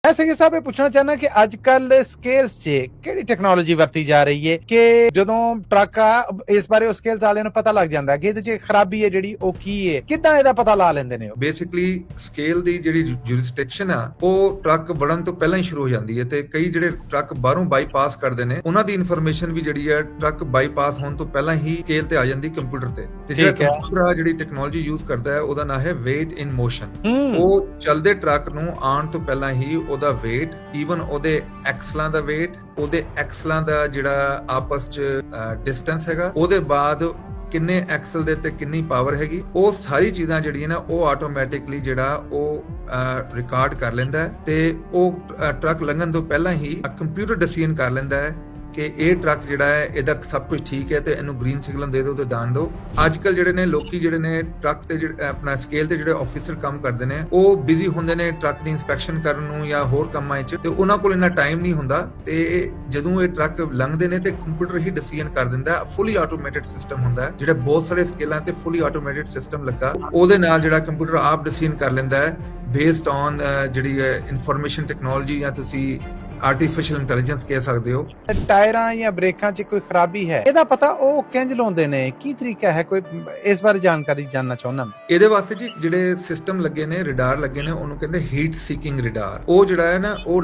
मैं सही साहब ये पूछना चाहना कि अजकल स्केल्स च ਕਿਹੜੀ ਟੈਕਨੋਲੋਜੀ ਵਰਤੀ ਜਾ ਰਹੀ ਹੈ ਕਿ ਜਦੋਂ ਟਰੱਕ ਆ ਇਸ ਬਾਰੇ ਉਹ ਸਕੇਲਸ ਵਾਲਿਆਂ ਨੂੰ ਪਤਾ ਲੱਗ ਜਾਂਦਾ ਕਿ ਇਹਦੇ ਚ ਖਰਾਬੀ ਹੈ ਜਿਹੜੀ ਉਹ ਕੀ ਹੈ, ਕਿੱਦਾਂ ਇਹਦਾ ਪਤਾ ਲਾ ਲੈਂਦੇ ਨੇ ਉਹ? ਬੇਸਿਕਲੀ ਸਕੇਲ ਦੀ ਜਿਹੜੀ ਜੁਰਿਸਡਿਕਸ਼ਨ ਆ ਉਹ ਟਰੱਕ ਵੜਨ ਤੋਂ ਪਹਿਲਾਂ ਹੀ ਸ਼ੁਰੂ ਹੋ ਜਾਂਦੀ ਹੈ ਤੇ ਕਈ ਜਿਹੜੇ ਟਰੱਕ ਬਾਹਰੋਂ ਬਾਈਪਾਸ ਕਰਦੇ ਨੇ ਉਹਨਾਂ ਦੀ ਇਨਫੋਰਮੇਸ਼ਨ ਵੀ ਜਿਹੜੀ ਹੈ ਟਰੱਕ ਬਾਈਪਾਸ ਹੋਣ ਤੋਂ ਪਹਿਲਾਂ ਹੀ ਸਕੇਲ ਤੇ ਆ ਜਾਂਦੀ ਕੰਪਿਊਟਰ ਤੇ ਜਿਹੜਾ ਕੰਪਿਊਟਰ ਜਿਹੜੀ ਟੈਕਨੋਲੋਜੀ ਯੂਜ਼ ਕਰਦਾ ਹੈ ਉਹਦਾ ਨਾਮ ਹੈ ਵੇਟ ਇਨ ਮੋਸ਼ਨ। ਉਹ ਚੱਲਦੇ ਟਰੱਕ ਨੂੰ ਆਉਣ ਤੋਂ ਪਹਿਲਾਂ ਹੀ ਉਹਦਾ ਵੇਟ, ਈਵਨ ਉਹਦੇ ਐਕਸਲਾਂ ਦਾ ਵੇਟ, ਉਹਦੇ ਐਕਸਲਾਂ ਦਾ ਜਿਹੜਾ ਆਪਸ ਚ ਡਿਸਟੈਂਸ ਹੈਗਾ, ਉਹਦੇ ਬਾਅਦ ਕਿੰਨੇ ਐਕਸਲ ਦੇ ਤੇ ਕਿੰਨੀ ਪਾਵਰ ਹੈਗੀ, ਉਹ ਸਾਰੀ ਚੀਜ਼ਾਂ ਜਿਹੜੀਆਂ ਨਾ ਉਹ ਆਟੋਮੈਟਿਕਲੀ ਜਿਹੜਾ ਉਹ ਰਿਕਾਰਡ ਕਰ ਲੈਂਦਾ ਹੈ ਤੇ ਉਹ ਟਰੱਕ ਲੰਘਣ ਤੋਂ ਪਹਿਲਾਂ ਹੀ ਕੰਪਿਊਟਰ ਡਿਸੀਜਨ ਕਰ ਲੈਂਦਾ ਹੈ ਕਿ ਇਹ ਟਰੱਕ ਜਿਹੜਾ ਹੈ ਇਹਦਾ ਸਭ ਕੁਝ ਠੀਕ ਹੈ ਤੇ ਇਹਨੂੰ ਗ੍ਰੀਨ ਸਿਗਨਲ ਦੇ ਦਿਓ ਤੇ ਦਾਨ ਦਿਓ। ਅੱਜ ਕੱਲ ਜਿਹੜੇ ਨੇ ਲੋਕੀ ਜਿਹੜੇ ਨੇ ਟਰੱਕ ਤੇ ਆਪਣਾ ਸਕੇਲ ਤੇ ਜਿਹੜੇ ਆਫੀਸਰ ਕੰਮ ਕਰਦੇ ਨੇ ਉਹ ਬਿਜ਼ੀ ਹੁੰਦੇ ਨੇ ਟਰੱਕ ਦੀ ਇਨਸਪੈਕਸ਼ਨ ਕਰਨ ਨੂੰ ਜਾਂ ਹੋਰ ਕੰਮਾਂ 'ਚ, ਤੇ ਉਹਨਾਂ ਕੋਲ ਇੰਨਾ ਟਾਈਮ ਨਹੀਂ ਹੁੰਦਾ ਤੇ ਜਦੋਂ ਇਹ ਟਰੱਕ ਲੰਘਦੇ ਨੇ ਤੇ ਕੰਪਿਊਟਰ ਹੀ ਡਿਸੀਜਨ ਕਰ ਦਿੰਦਾ। ਫੁੱਲੀ ਆਟੋਮੇਟਿਡ ਸਿਸਟਮ ਹੁੰਦਾ ਜਿਹੜਾ ਬਹੁਤ ਸਾਰੇ ਸਕੇਲਾਂ ਤੇ ਫੁੱਲੀ ਆਟੋਮੇਟਿਡ ਸਿਸਟਮ ਲੱਗਾ, ਉਹਦੇ ਨਾਲ ਜਿਹੜਾ ਕੰਪਿਊਟਰ ਆਪ ਡਿਸੀਜਨ ਕਰ ਲੈਂਦਾ ਹੈ ਬੇਸਡ ਔਨ ਜਿਹੜੀ ਇਨਫੋਰਮੇਸ਼ਨ ਟੈਕਨੋਲੋਜੀ ਜਾਂ ਤੁਸੀਂ ਆਰਟੀਫੀਸ਼ੀਅਲ ਇੰਟੈਲੀਜੈਂਸ ਕਹਿ ਸਕਦੇ ਹੋ। ਟਾਇਰਾਂ ਜਾਂ ਬ੍ਰੇਕਾਂ 'ਚ ਕੋਈ ਖਰਾਬੀ ਹੈ, ਇਹਦਾ ਪਤਾ ਉਹ ਕਿੰਜ ਲਾਉਂਦੇ ਨੇ, ਕੀ ਤਰੀਕਾ ਹੈ, ਕੋਈ ਇਸ ਬਾਰੇ ਜਾਣਕਾਰੀ ਜਾਨਣਾ ਚਾਹੁੰਦਾ ਮੈਂ। ਇਹਦੇ ਵਾਸਤੇ ਜੀ ਜਿਹੜੇ ਸਿਸਟਮ ਲੱਗੇ ਨੇ, ਰਿਡਾਰ ਲੱਗੇ ਨੇ, ਉਹਨੂੰ ਕਹਿੰਦੇ ਹੀਟ ਸੀਕਿੰਗ ਰਿਡਾਰ। ਉਹ ਜਿਹੜਾ ਹੈ ਨਾ ਉਹ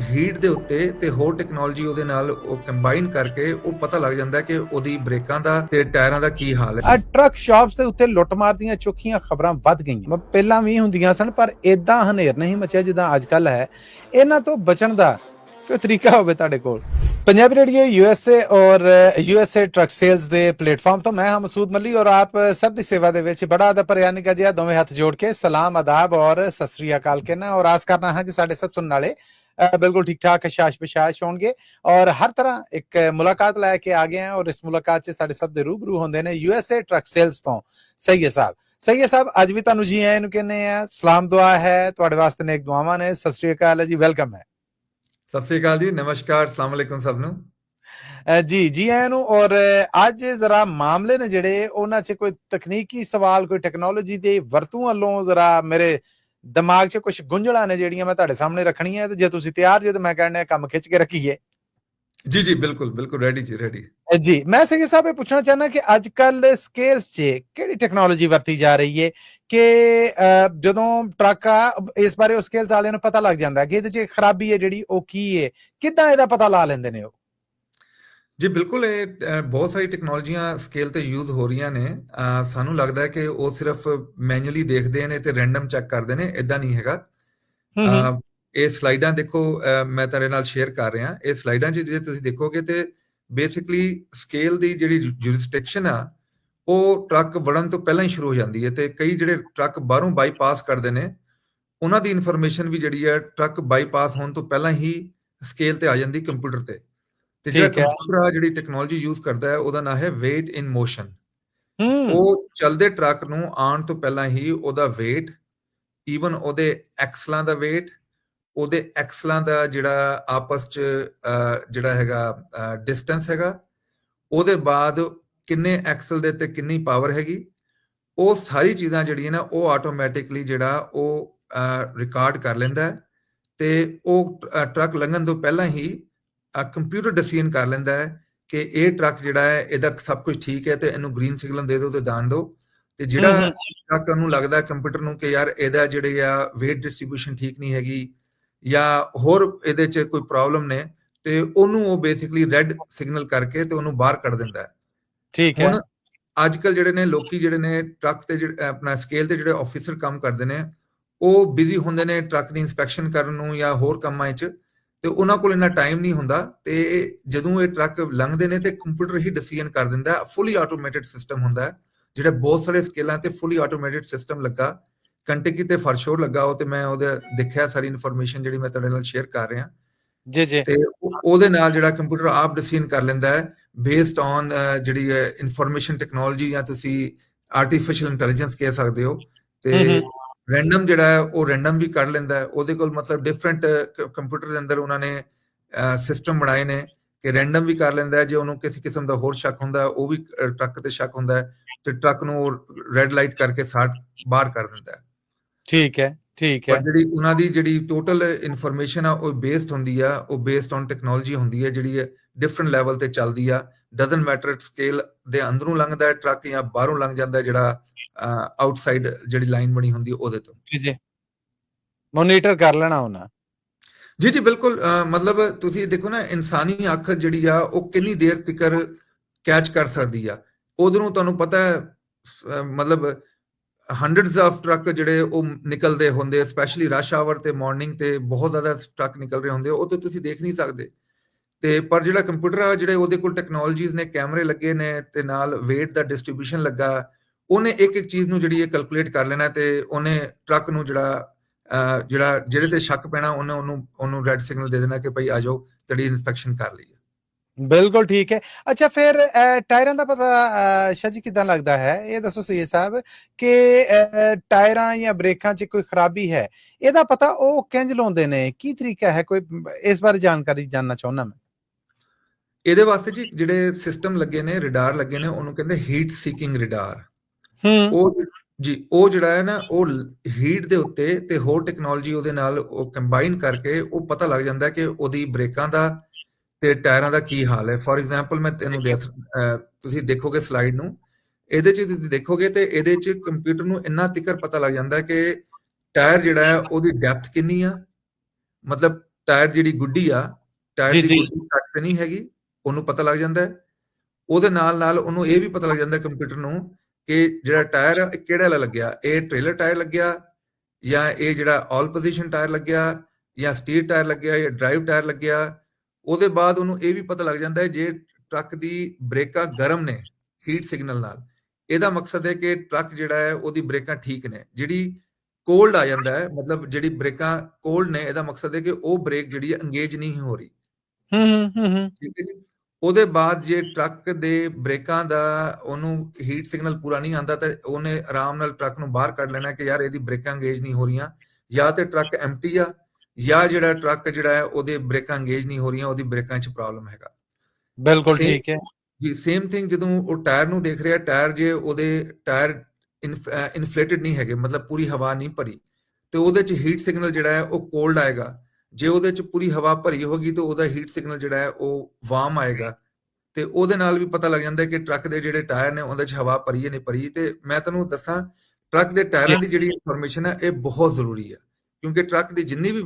ਹੀਟ ਦੇ ਉੱਤੇ ਤੇ ਹੋਰ ਟੈਕਨੋਲੋਜੀ ਉਹਦੇ ਨਾਲ ਉਹ ਕੰਬਾਈਨ ਕਰਕੇ ਉਹ ਪਤਾ ਲੱਗ ਜਾਂਦਾ ਕਿ ਉਹਦੀ ਬ੍ਰੇਕਾਂ ਦਾ ਤੇ ਟਾਇਰਾਂ ਦਾ ਕੀ ਹਾਲ ਹੈ। ਟਰੱਕ ਸ਼ਾਪਸ ਦੇ ਉੱਤੇ ਲੁੱਟਮਾਰ ਦੀਆਂ ਚੋਖੀਆਂ ਖਬਰਾਂ ਵੱਧ ਗਈਆਂ, ਪਹਿਲਾਂ ਵੀ ਹੁੰਦੀਆਂ ਸਨ ਪਰ ਇਦਾਂ ਹਨੇਰ ਨਹੀਂ ਮਚਿਆ ਜਿੱਦਾਂ ਅੱਜ ਕੱਲ ਹੈ। ਇਹਨਾਂ ਤੋਂ ਬਚਣ ਦਾ ਕੋਈ ਤਰੀਕਾ ਹੋਵੇ ਤੁਹਾਡੇ ਕੋਲ? पंजाबी रेडियो यूएसए और यूएसए ट्रक सेल्स ਦੇ ਪਲੇਟਫਾਰਮ ਤੋਂ मैं हाँ मसूद मली और आप सब ਦੀ सेवा ਦੇ ਵਿੱਚ ਬੜਾ ਅਦਬ ਪ੍ਰਯਾਨ ਕਰ ਦਿਆ, ਦੋਵੇਂ ਹੱਥ ਜੋੜ ਕੇ ਸਲਾਮ ਆਦਾਬ ਔਰ ਸਤਿ ਸ੍ਰੀ ਅਕਾਲ ਕਹਿਣਾ ਔਰ ਆਸ ਕਰਨਾ ਹੈ ਕਿ ਸਾਡੇ ਸਭ ਸੁਣਨ ਵਾਲੇ ਬਿਲकुल ठीक ठाक शाश बिशाश होंगे और हर तरह एक मुलाकात लैके आ गए हैं और इस मुलाकात से साडे सब दे रूबरू होंदे ने यूएसए ट्रक सेल्स तो सही साहब ਅੱਜ ਵੀ ਤੁਹਾਨੂੰ ਜੀ ਆਇਆਂ ਨੂੰ ਕਹਿੰਦੇ ਆ, ਸਲਾਮ ਦੁਆ ਹੈ ਤੁਹਾਡੇ ਵਾਸਤੇ, ਨੇਕ ਦੁਆਵਾਂ ਨੇ, ਸਤਿ ਸ੍ਰੀ ਅਕਾਲ ਹੈ ਜੀ, ਵੈਲਕਮ ਹੈ। ਸਤਿ ਸ੍ਰੀ ਅਕਾਲ ਜੀ, ਨਮਸਕਾਰ, ਅਸਲਾਮ ਅਲੈਕੁਮ ਸਭ ਨੂੰ ਜੀ ਆਇਆਂ ਨੂੰ। ਔਰ ਅੱਜ ਜ਼ਰਾ ਮਾਮਲੇ ਨੇ ਜਿਹੜੇ ਉਹਨਾਂ 'ਚ ਕੋਈ ਤਕਨੀਕੀ ਸਵਾਲ, ਕੋਈ ਟੈਕਨੋਲੋਜੀ ਦੇ ਵਰਤੋਂ ਵੱਲੋਂ ਜ਼ਰਾ ਮੇਰੇ ਦਿਮਾਗ 'ਚ ਕੁਝ ਗੁੰਝਲਾਂ ਨੇ ਜਿਹੜੀਆਂ ਮੈਂ ਤੁਹਾਡੇ ਸਾਹਮਣੇ ਰੱਖਣੀਆਂ, ਤੇ ਜੇ ਤੁਸੀਂ ਤਿਆਰ ਜੇ ਤਾਂ ਮੈਂ ਕਹਿਣਾ ਕੰਮ ਖਿੱਚ ਕੇ ਰੱਖੀਏ। ਜੀ ਜੀ ਬਿਲकुल ਰੈਡੀ ਜੀ, ਰੈਡੀ ਜੀ। ਮੈਂ ਸਹੀ ਸਾਹਿਬ ਇਹ ਪੁੱਛਣਾ ਚਾਹਨਾ ਕਿ ਅੱਜ ਕੱਲ ਸਕੇਲਸ 'ਚ ਕਿਹੜੀ ਟੈਕਨੋਲੋਜੀ ਵਰਤੀ ਜਾ ਰਹੀ ਹੈ ਕਿ ਜਦੋਂ ਟਰੱਕ ਆ ਇਸ ਬਾਰੇ ਉਹ ਸਕੇਲਸ ਵਾਲਿਆਂ ਨੂੰ ਪਤਾ ਲੱਗ ਜਾਂਦਾ ਕਿ ਇਹਦੇ 'ਚ ਖਰਾਬੀ ਹੈ ਜਿਹੜੀ ਉਹ ਕੀ ਹੈ, ਕਿੱਦਾਂ ਇਹਦਾ ਪਤਾ ਲਾ ਲੈਂਦੇ ਨੇ ਉਹ? ਜੀ ਬਿਲਕੁਲ, ਇਹ ਬਹੁਤ ਸਾਰੀ ਟੈਕਨੋਲੋਜੀਆਂ ਸਕੇਲ ਤੇ ਯੂਜ਼ ਹੋ ਰਹੀਆਂ ਨੇ। ਸਾਨੂੰ ਲੱਗਦਾ ਹੈ ਕਿ ਉਹ ਸਿਰਫ ਮੈਨੂਅਲੀ ਦੇਖਦੇ ਨੇ ਤੇ ਰੈਂਡਮ ਚੈੱਕ ਕਰਦੇ ਨੇ, ਇਦਾਂ ਨਹੀਂ ਹੈਗਾ। ਇਹ ਸਲਾਈਡਾਂ ਦੇਖੋ, ਮੈਂ ਤੁਹਾਡੇ ਨਾਲ ਸ਼ੇਅਰ ਕਰ ਰਿਹਾ। ਇਹ ਸਲਾਈਡਾਂ 'ਚ ਜੇ ਤੁਸੀਂ ਦੇਖੋਗੇ ਤੇ ਬੇਸਿਕਲੀ ਸਕੇਲ ਦੀ ਜਿਹੜੀ ਜੁਰਿਸਡਿਕਸ਼ਨ ਆ ਉਹ ਟਰੱਕ ਵੜਨ ਤੋਂ ਪਹਿਲਾਂ ਹੀ ਸ਼ੁਰੂ ਹੋ ਜਾਂਦੀ ਹੈ ਤੇ ਕਈ ਜਿਹੜੇ ਟਰੱਕ ਬਾਹਰੋਂ ਬਾਈਪਾਸ ਕਰਦੇ ਨੇ ਉਹਨਾਂ ਦੀ ਇਨਫੋਰਮੇਸ਼ਨ ਵੀ ਜਿਹੜੀ ਹੈ ਟਰੱਕ ਬਾਈਪਾਸ ਹੋਣ ਤੋਂ ਪਹਿਲਾਂ ਹੀ ਸਕੇਲ ਤੇ ਆ ਜਾਂਦੀ ਕੰਪਿਊਟਰ ਤੇ ਜਿਹੜਾ ਕੰਪਿਊਟਰ ਜਿਹੜੀ ਟੈਕਨੋਲੋਜੀ ਯੂਜ਼ ਕਰਦਾ ਹੈ ਉਹਦਾ ਨਾਮ ਹੈ ਵੇਟ ਇਨ ਮੋਸ਼ਨ। ਉਹ ਚੱਲਦੇ ਟਰੱਕ ਨੂੰ ਆਉਣ ਤੋਂ ਪਹਿਲਾਂ ਹੀ ਉਹਦਾ ਵੇਟ, ਈਵਨ ਉਹਦੇ ਐਕਸਲਾਂ ਦਾ ਵੇਟ, ਉਹਦੇ ਐਕਸਲਾਂ ਦਾ ਜਿਹੜਾ ਆਪਸ ਚ ਜਿਹੜਾ ਹੈਗਾ ਡਿਸਟੈਂਸ ਹੈਗਾ, ਉਹਦੇ ਬਾਅਦ ਕਿੰਨੇ ਐਕਸਲ ਦੇ ਤੇ ਕਿੰਨੀ ਪਾਵਰ ਹੈਗੀ, ਉਹ ਸਾਰੀ ਚੀਜ਼ਾਂ ਜਿਹੜੀਆਂ ਨਾ ਉਹ ਆਟੋਮੈਟਿਕਲੀ ਜਿਹੜਾ ਉਹ ਰਿਕਾਰਡ ਕਰ ਲੈਂਦਾ ਹੈ ਤੇ ਉਹ ਟਰੱਕ ਲੰਘਣ ਤੋਂ ਪਹਿਲਾਂ ਹੀ ਕੰਪਿਊਟਰ ਡਿਸੀਜਨ ਕਰ ਲੈਂਦਾ ਹੈ ਕਿ ਇਹ ਟਰੱਕ ਜਿਹੜਾ ਹੈ ਇਹਦਾ ਸਭ ਕੁਝ ਠੀਕ ਹੈ ਤੇ ਇਹਨੂੰ ਗ੍ਰੀਨ ਸਿਗਨਲ ਦੇ ਦਿਓ ਤੇ ਦਾਨ ਦਿਓ। ਤੇ ਜਿਹੜਾ ਟਰੱਕ ਨੂੰ ਲੱਗਦਾ ਕੰਪਿਊਟਰ ਨੂੰ ਕਿ ਯਾਰ ਇਹਦਾ ਜਿਹੜੇ ਆ ਵੇਟ ਡਿਸਟ੍ਰੀਬਿਊਸ਼ਨ ਠੀਕ ਨਹੀਂ ਹੈਗੀ ਜਾਂ ਹੋਰ ਇਹਦੇ 'ਚ ਕੋਈ ਪ੍ਰੋਬਲਮ ਨੇ, ਤੇ ਉਹਨੂੰ ਉਹ ਬੇਸਿਕਲੀ ਰੈੱਡ ਸਿਗਨਲ ਕਰਕੇ ਤੇ ਉਹਨੂੰ ਬਾਹਰ ਕੱਢ ਦਿੰਦਾ ਹੈ। ਠੀਕ ਹੈ। ਹੁਣ ਅੱਜ ਕੱਲ ਜਿਹੜੇ ਨੇ ਲੋਕੀ ਜਿਹੜੇ ਨੇ ਟਰੱਕ ਤੇ ਆਪਣਾ ਸਕੇਲ ਤੇ ਜਿਹੜੇ ਆਫੀਸਰ ਕੰਮ ਕਰਦੇ ਨੇ ਉਹ ਬਿਜ਼ੀ ਹੁੰਦੇ ਨੇ ਟਰੱਕ ਦੀ ਇਨਸਪੈਕਸ਼ਨ ਕਰਨ ਨੂੰ ਜਾਂ ਹੋਰ ਕੰਮਾਂ 'ਚ, ਤੇ ਉਹਨਾਂ ਕੋਲ ਇੰਨਾ ਟਾਈਮ ਨਹੀਂ ਹੁੰਦਾ ਤੇ ਜਦੋਂ ਇਹ ਟਰੱਕ ਲੰਘਦੇ ਨੇ ਤੇ ਕੰਪਿਊਟਰ ਹੀ ਡਿਸੀਜਨ ਕਰ ਦਿੰਦਾ। ਫੁੱਲੀ ਆਟੋਮੇਟਿਡ ਸਿਸਟਮ ਹੁੰਦਾ ਹੈ ਜਿਹੜਾ ਬਹੁਤ ਸਾਰੇ ਸਕੇਲਾਂ ਤੇ ਫੁੱਲੀ ਆਟੋਮੇਟਿਡ ਸਿਸਟਮ ਲੱਗਾ, ਕੰਟਕੀ ਤੇ ਫਰਸ਼ੋਰ ਲੱਗਾ ਉਹ, ਤੇ ਮੈਂ ਉਹਦੇ ਦੇਖਿਆ ਸਾਰੀ ਇਨਫੋਰਮੇਸ਼ਨ ਜਿਹੜੀ ਮੈਂ ਤੁਹਾਡੇ ਨਾਲ ਸ਼ੇਅਰ ਕਰ ਰਿਹਾ ਜੀ ਜੀ। ਤੇ ਉਹਦੇ ਨਾਲ ਜਿਹੜਾ ਕੰਪਿਊਟਰ ਆਪ ਡਿਸੀਜਨ ਕਰ ਲੈਂਦਾ ਹੈ ਬੇਸਡ ਔਨ ਜਿਹੜੀ ਇਨਫੋਰਮੇਸ਼ਨ ਟੈਕਨੋਲੋਜੀ ਜਾਂ ਤੁਸੀਂ ਆਰਟੀਫੀਸ਼ੀਅਲ ਇੰਟੈਲੀਜੈਂਸ ਕਹਿ ਸਕਦੇ ਹੋ, ਤੇ ਰੈਂਡਮ ਜਿਹੜਾ ਹੈ ਉਹ ਰੈਂਡਮ ਵੀ ਕੱਢ ਲੈਂਦਾ ਹੈ। ਉਹਦੇ ਕੋਲ ਮਤਲਬ ਡਿਫਰੈਂਟ ਕੰਪਿਊਟਰ ਦੇ ਅੰਦਰ ਉਹਨਾਂ ਨੇ ਸਿਸਟਮ ਬਣਾਏ ਨੇ ਕਿ ਰੈਂਡਮ ਵੀ ਕਰ ਲੈਂਦਾ ਹੈ। ਜੇ ਉਹਨੂੰ ਕਿਸੇ ਕਿਸਮ ਦਾ ਹੋਰ ਸ਼ੱਕ ਹੁੰਦਾ ਉਹ ਵੀ ਟਰੱਕ ਤੇ ਸ਼ੱਕ ਹੁੰਦਾ ਹੈ ਤੇ ਟਰੱਕ ਨੂੰ ਰੈੱਡ ਲਾਈਟ ਕਰਕੇ ਬਾਹਰ ਕਰ ਦਿੰਦਾ ਹੈ। ਠੀਕ ਹੈ। ਠੀਕ ਪਰ ਹੈ ਜਿਹੜੀ ਉਹਨਾਂ ਦੀ ਜਿਹੜੀ ਟੋਟਲ ਇਨਫੋਰਮੇਸ਼ਨ ਆ ਉਹ ਬੇਸਡ ਹੁੰਦੀ ਆ, ਉਹ ਬੇਸਡ ਔਨ ਟੈਕਨੋਲੋਜੀ ਹੁੰਦੀ ਹੈ ਜਿਹੜੀ ਡਿਫਰੈਂਟ ਲੈਵਲ ਤੇ ਚੱਲਦੀ ਆ। ਡਜ਼ਨਟ ਮੈਟਰ ਸਕੇਲ ਦੇ ਅੰਦਰੋਂ ਲੰਘਦਾ ਹੈ ਟਰੱਕ ਜਾਂ ਬਾਹਰੋਂ ਲੰਘ ਜਾਂਦਾ ਜਿਹੜਾ ਆਊਟਸਾਈਡ ਜਿਹੜੀ ਲਾਈਨ ਬਣੀ ਹੁੰਦੀ ਉਹਦੇ ਤੋਂ। ਜੀ ਜੀ, ਮੋਨੀਟਰ ਕਰ ਲੈਣਾ ਉਹਨਾਂ। ਜੀ ਜੀ ਬਿਲਕੁਲ, ਮਤਲਬ ਤੁਸੀਂ ਦੇਖੋ ਨਾ, ਇਨਸਾਨੀ ਅੱਖ ਜਿਹੜੀ ਆ ਉਹ ਕਿੰਨੀ ਦੇਰ ਤੱਕ ਕੈਚ ਕਰ ਸਕਦੀ ਆ। ਉਧਰੋਂ ਤੁਹਾਨੂੰ ਪਤਾ ਹੈ ਮਤਲਬ ਹੰਡਰਡਸ ਆਫ ਟਰੱਕ ਜਿਹੜੇ ਉਹ ਨਿਕਲਦੇ ਹੁੰਦੇ, ਸਪੈਸ਼ਲੀ ਰਸ਼ ਆਵਰ ਤੇ ਮਾਰਨਿੰਗ ਤੇ ਬਹੁਤ ਜ਼ਿਆਦਾ ਟਰੱਕ ਨਿਕਲ ਰਹੇ ਹੁੰਦੇ, ਉਹ ਤਾਂ ਤੁਸੀਂ ਦੇਖ ਨਹੀਂ ਸਕਦੇ। ਤੇ ਪਰ ਜਿਹੜਾ ਕੰਪਿਊਟਰ ਆ, ਜਿਹੜੇ ਉਹਦੇ ਕੋਲ ਟੈਕਨੋਲੋਜੀਜ਼ ਨੇ, ਕੈਮਰੇ ਲੱਗੇ ਨੇ ਤੇ ਨਾਲ weight ਦਾ ਡਿਸਟ੍ਰੀਬਿਊਸ਼ਨ ਲੱਗਾ, ਉਹਨੇ ਇੱਕ ਇੱਕ ਚੀਜ਼ ਨੂੰ ਜਿਹੜੀ ਇਹ ਕੈਲਕੂਲੇਟ ਕਰ ਲੈਣਾ ਤੇ ਉਹਨੇ ਟਰੱਕ ਨੂੰ ਜਿਹੜੇ ਤੇ ਸ਼ੱਕ ਪੈਣਾ ਉਹਨੇ ਉਹਨੂੰ ਰੈੱਡ ਸਿਗਨਲ ਦੇ ਦੇਣਾ ਕਿ ਭਾਈ ਆ ਜਾਓ, ਤੇਰੀ ਇਨਸਪੈਕਸ਼ਨ ਕਰ ਲਈ। ਬਿਲਕੁਲ ਠੀਕ ਹੈ। ਅੱਛਾ, ਫਿਰ ਟਾਇਰਾਂ ਦਾ ਪਤਾ ਸ਼ਾਹ ਜੀ ਕਿਦਾਂ ਲੱਗਦਾ ਹੈ? ਇਹ ਦੱਸੋ ਸਈਦ ਸਾਹਿਬ ਕਿ ਟਾਇਰਾਂ ਜਾਂ ਬ੍ਰੇਕਾਂ 'ਚ ਕੋਈ ਖਰਾਬੀ ਹੈ, ਇਹਦਾ ਪਤਾ ਉਹ ਕਿੰਜ ਲਾਉਂਦੇ ਨੇ? ਕੀ ਤਰੀਕਾ ਹੈ? ਕੋਈ ਇਸ ਬਾਰੇ ਜਾਣਕਾਰੀ ਜਾਨਣਾ ਚਾਹੁੰਦਾ ਮੈਂ। ਇਹਦੇ ਵਾਸਤੇ ਜੀ ਜਿਹੜੇ ਸਿਸਟਮ ਲੱਗੇ ਨੇ, ਰਿਡਾਰ ਲੱਗੇ ਨੇ, ਉਹਨੂੰ ਕਹਿੰਦੇ ਹੀਟ ਸੀਕਿੰਗ ਰਿਡਾਰ। ਉਹ ਜੀ ਉਹ ਜਿਹੜਾ ਹੈ ਨਾ, ਉਹ ਹੀਟ ਦੇ ਉੱਤੇ ਤੇ ਹੋਰ ਟੈਕਨੋਲੋਜੀ ਉਹਦੇ ਨਾਲ ਉਹ ਕੰਬਾਈਨ ਕਰਕੇ ਉਹ ਪਤਾ ਲੱਗ ਜਾਂਦਾ ਕਿ ਉਹਦੀ ਬ੍ਰੇਕਾਂ ਦਾ ਤੇ ਟਾਇਰਾਂ ਦਾ ਕੀ ਹਾਲ ਹੈ। ਫੋਰ ਐਗਜ਼ਾਮਪਲ ਮੈਂ ਤੈਨੂੰ ਤੁਸੀਂ ਦੇਖੋਗੇ ਸਲਾਈਡ ਨੂੰ, ਇਹਦੇ 'ਚ ਤੁਸੀਂ ਦੇਖੋਗੇ ਤੇ ਇਹਦੇ 'ਚ ਕੰਪਿਊਟਰ ਨੂੰ ਇੰਨਾ ਤਿੱਕਰ ਪਤਾ ਲੱਗ ਜਾਂਦਾ ਕਿ ਟਾਇਰ ਜਿਹੜਾ ਹੈ ਉਹਦੀ ਡੈਪਥ ਕਿੰਨੀ ਆ, ਮਤਲਬ ਟਾਇਰ ਜਿਹੜੀ ਗੁੱਡੀ ਆ, ਟਾਇਰ ਦੀ ਗੁੱਡੀ ਘੱਟ ਤੇ ਨਹੀਂ ਹੈਗੀ, ਉਹਨੂੰ ਪਤਾ ਲੱਗ ਜਾਂਦਾ ਹੈ। ਉਹਦੇ ਨਾਲ ਨਾਲ ਉਹਨੂੰ ਇਹ ਵੀ ਪਤਾ ਲੱਗ ਜਾਂਦਾ ਕੰਪਿਊਟਰ ਨੂੰ ਕਿ ਜਿਹੜਾ ਟਾਇਰ ਆ ਕਿਹੜਾ ਵਾਲਾ ਲੱਗਿਆ, ਇਹ ਟ੍ਰੇਲਰ ਟਾਇਰ ਲੱਗਿਆ ਜਾਂ ਇਹ ਜਿਹੜਾ ਆਲ ਪੋਜੀਸ਼ਨ ਟਾਇਰ ਲੱਗਿਆ ਜਾਂ ਸਟੀਅਰ ਟਾਇਰ ਲੱਗਿਆ ਜਾਂ ਡਰਾਈਵ ਟਾਇਰ ਲੱਗਿਆ। ਉਹਦੇ ਬਾਅਦ ਉਹਨੂੰ ਇਹ ਵੀ ਪਤਾ ਲੱਗ ਜਾਂਦਾ ਹੈ ਜੇ ਟਰੱਕ ਦੀ ਬ੍ਰੇਕਾਂ ਗਰਮ ਨੇ ਹੀਟ ਸਿਗਨਲ ਨਾਲ, ਇਹਦਾ ਮਕਸਦ ਹੈ ਕਿ ਟਰੱਕ ਜਿਹੜਾ ਹੈ ਉਹਦੀ ਬ੍ਰੇਕਾਂ ਠੀਕ ਨੇ। ਜਿਹੜੀ ਕੋਲਡ ਆ ਜਾਂਦਾ ਹੈ, ਮਤਲਬ ਜਿਹੜੀ ਬ੍ਰੇਕਾਂ ਕੋਲਡ ਨੇ, ਇਹਦਾ ਮਕਸਦ ਹੈ ਕਿ ਉਹ ਬ੍ਰੇਕ ਜਿਹੜੀ ਹੈ ਇੰਗੇਜ ਨਹੀਂ ਹੋ ਰਹੀ। ਠੀਕ ਹੈ ਜੀ। ਉਹਦੇ ਬਾਅਦ ਜੇ ਟਰੱਕ ਦੇ ਬ੍ਰੇਕਾਂ ਦਾ ਉਹਨੂੰ ਹੀਟ ਸਿਗਨਲ ਪੂਰਾ ਨਹੀਂ ਆਉਂਦਾ ਤਾਂ ਉਹਨੇ ਆਰਾਮ ਨਾਲ ਟਰੱਕ ਨੂੰ ਬਾਹਰ ਕੱਢ ਲੈਣਾ ਕਿ ਯਾਰ ਇਹਦੀ ਬ੍ਰੇਕਾਂ ਇੰਗੇਜ ਨਹੀਂ ਹੋ ਰਹੀਆਂ, ਜਾਂ ਤੇ ਟਰੱਕ ਐਮਟੀ ਆ ਜਾਂ ਜਿਹੜਾ ਟਰੱਕ ਜਿਹੜਾ ਹੈ ਉਹਦੇ ਬ੍ਰੇਕਾਂ ਇੰਗੇਜ ਨਹੀਂ ਹੋ ਰਹੀਆਂ, ਉਹਦੀ ਬ੍ਰੇਕਾਂ 'ਚ ਪ੍ਰੋਬਲਮ ਹੈਗਾ। ਬਿਲਕੁਲ ਠੀਕ ਹੈ ਜੀ। ਸੇਮ ਥਿੰਗ ਜਦੋਂ ਉਹ ਟਾਇਰ ਨੂੰ ਦੇਖ ਰਿਹਾ, ਟਾਇਰ ਜੇ ਉਹਦੇ ਟਾਇਰ ਇਨਫਲੇਟਡ ਨਹੀਂ ਹੈਗੇ, ਮਤਲਬ ਪੂਰੀ ਹਵਾ ਨਹੀਂ ਭਰੀ, ਤੇ ਉਹਦੇ 'ਚ ਹੀਟ ਸਿਗਨਲ ਜਿਹੜਾ ਹੈ ਉਹ ਕੋਲਡ ਆਏਗਾ। ਜੇ ਉਹਦੇ 'ਚ ਪੂਰੀ ਹਵਾ ਭਰੀ ਹੋਗੀ ਤਾਂ ਉਹਦਾ ਹੀਟ ਸਿਗਨਲ ਜਿਹੜਾ ਹੈ ਉਹ ਵਾਰਮ ਆਏਗਾ, ਤੇ ਉਹਦੇ ਨਾਲ ਵੀ ਪਤਾ ਲੱਗ ਜਾਂਦਾ ਕਿ ਟਰੱਕ ਦੇ ਜਿਹੜੇ ਟਾਇਰ ਨੇ ਉਹਦੇ 'ਚ ਹਵਾ ਭਰੀ ਹੈ ਨਹੀਂ ਭਰੀ। ਤੇ ਮੈਂ ਤੁਹਾਨੂੰ ਦੱਸਾਂ, ਟਰੱਕ ਦੇ ਟਾਇਰਾਂ ਦੀ ਜਿਹੜੀ ਇਨਫੋਰਮੇਸ਼ਨ ਹੈ ਇਹ ਬਹੁਤ ਜ਼ਰੂਰੀ ਹੈ, ਕਿਉਂਕਿ ਟਰੱਕ ਦੀ ਜਿੰਨੀ ਵੀ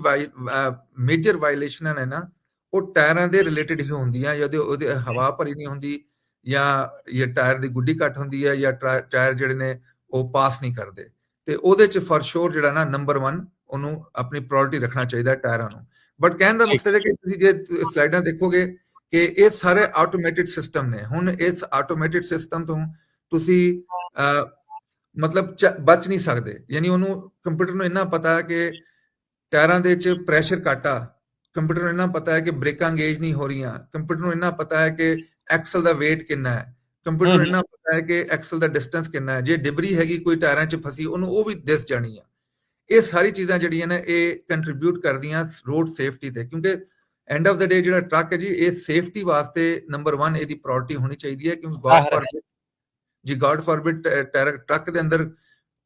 ਮੇਜਰ ਵਾਇਲੇਸ਼ਨਾਂ ਨੇ ਨਾ, ਉਹ ਟਾਇਰਾਂ ਦੇ ਰਿਲੇਟਡ ਹੀ ਹੁੰਦੀਆਂ। ਜਾਂ ਉਹਦੇ ਹਵਾ ਭਰੀ ਨਹੀਂ ਹੁੰਦੀ, ਜਾਂ ਟਾਇਰ ਦੀ ਗੁੱਡੀ ਘੱਟ ਹੁੰਦੀ ਹੈ, ਜਾਂ ਟਾਇਰ ਜਿਹੜੇ ਨੇ ਉਹ ਪਾਸ ਨਹੀਂ ਕਰਦੇ, ਤੇ ਉਹਦੇ 'ਚ ਫॉर श्योर ਜਿਹੜਾ ਨਾ ਨੰਬਰ 1 ਉਹਨੂੰ ਆਪਣੀ ਪ੍ਰਾਇੋਰਟੀ ਰੱਖਣਾ ਚਾਹੀਦਾ ਟਾਇਰਾਂ ਨੂੰ। ਬਟ ਕਹਿਣ ਦਾ ਮਕਸਦ ਹੈ ਕਿ ਤੁਸੀਂ ਜੇ ਸਲਾਈਡਾਂ ਦੇਖੋਗੇ ਕਿ ਇਹ ਸਾਰੇ ਆਟੋਮੇਟਿਡ ਸਿਸਟਮ ਨੇ। ਹੁਣ ਇਸ ਆਟੋਮੇਟਿਡ ਸਿਸਟਮ ਤੋਂ ਤੁਸੀਂ ਮਤਲਬ ਬਚ ਨਹੀਂ ਸਕਦੇ। ਯਾਨੀ ਉਹਨੂੰ ਕੰਪਿਊਟਰ ਨੂੰ ਇੰਨਾ ਪਤਾ ਹੈ ਕਿ ਟਾਇਰਾਂ ਦੇ 'ਚ ਪ੍ਰੈਸ਼ਰ ਘੱਟ ਆ, ਕੰਪਿਊਟਰ ਨੂੰ ਇੰਨਾ ਪਤਾ ਹੈ ਕਿ ਬ੍ਰੇਕਾਂ ਇੰਗੇਜ ਨਹੀਂ ਹੋ ਰਹੀਆਂ, ਕੰਪਿਊਟਰ ਨੂੰ ਇੰਨਾ ਪਤਾ ਹੈ ਕਿ ਐਕਸਲ ਦਾ weight ਕਿੰਨਾ ਹੈ, ਕੰਪਿਊਟਰ ਨੂੰ ਇੰਨਾ ਪਤਾ ਹੈ ਕਿ ਐਕਸਲ ਦਾ ਡਿਸਟੈਂਸ ਕਿੰਨਾ ਹੈ, ਜੇ ਡਿਬਰੀ ਹੈਗੀ ਕੋਈ ਟਾਇਰਾਂ 'ਚ ਫਸੀ ਉਹਨੂੰ ਉਹ ਵੀ ਦਿਸ ਜਾਣੀ ਆ। ਇਹ ਸਾਰੀ ਚੀਜ਼ਾਂ ਜਿਹੜੀਆਂ ਨੇ ਇਹ ਕੰਟਰੀਬਿਊਟ ਕਰਦੀਆਂ ਰੋਡ ਸੇਫਟੀ ਤੇ, ਕਿਉਂਕਿ ਐਂਡ ਆਫ ਦਾ ਡੇ ਜਿਹੜਾ ਟਰੱਕ ਹੈ ਜੀ, ਇਹ ਸੇਫਟੀ ਵਾਸਤੇ ਨੰਬਰ 1 ਇਹਦੀ ਪ੍ਰਾਇੋਰਟੀ ਹੋਣੀ ਚਾਹੀਦੀ ਹੈ। ਕਿਉਂਕਿ ਗॉड फॉरबिड ਟਰੱਕ ਦੇ ਅੰਦਰ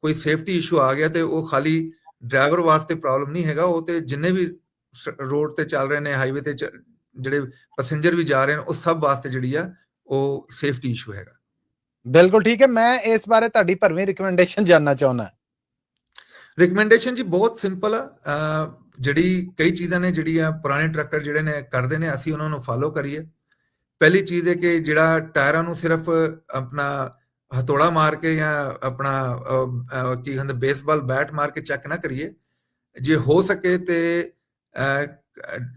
ਕੋਈ ਸੇਫਟੀ ਇਸ਼ੂ ਆ ਗਿਆ ਤੇ ਉਹ ਖਾਲੀ ਡਰਾਈਵਰ ਵਾਸਤੇ ਪ੍ਰੋਬਲਮ ਨਹੀਂ ਹੈਗਾ, ਉਹ ਤੇ ਜਿੰਨੇ ਵੀ ਰੋਡ ਤੇ ਚੱਲ ਰਹੇ ਨੇ, ਹਾਈਵੇ ਤੇ ਜਿਹੜੇ ਪੈਸੇਂਜਰ ਵੀ ਜਾ ਰਹੇ ਨੇ, ਉਹ ਸਭ ਵਾਸਤੇ ਜਿਹੜੀ ਆ ਉਹ ਸੇਫਟੀ ਇਸ਼ੂ ਹੈਗਾ। ਬਿਲਕੁਲ ਠੀਕ ਹੈ। ਮੈਂ ਇਸ ਬਾਰੇ ਤੁਹਾਡੀ ਭਰਵੀਂ ਰਿਕਮੈਂਡੇਸ਼ਨ ਜਾਨਣਾ ਚਾਹੁੰਦਾ। ਰਿਕਮੈਂਡੇਸ਼ਨ ਜੀ ਬਹੁਤ ਸਿੰਪਲ ਆ। ਜਿਹੜੀ ਕਈ ਚੀਜ਼ਾਂ ਨੇ ਜਿਹੜੀਆਂ ਪੁਰਾਣੇ ਟਰੱਕਰ ਜਿਹੜੇ ਨੇ ਕਰਦੇ ਨੇ, ਅਸੀਂ ਉਹਨਾਂ ਨੂੰ ਫਾਲੋ ਕਰੀਏ। ਪਹਿਲੀ ਚੀਜ਼ ਹੈ ਕਿ ਜਿਹੜਾ ਟਾਇਰਾਂ ਨੂੰ ਸਿਰਫ ਆਪਣਾ ਹਥੌੜਾ ਮਾਰ ਕੇ ਜਾਂ ਆਪਣਾ ਕੀ ਕਹਿੰਦੇ ਬੇਸਬਾਲ ਬੈਟ ਮਾਰ ਕੇ ਚੈੱਕ ਨਾ ਕਰੀਏ। ਜੇ ਹੋ ਸਕੇ ਤੇ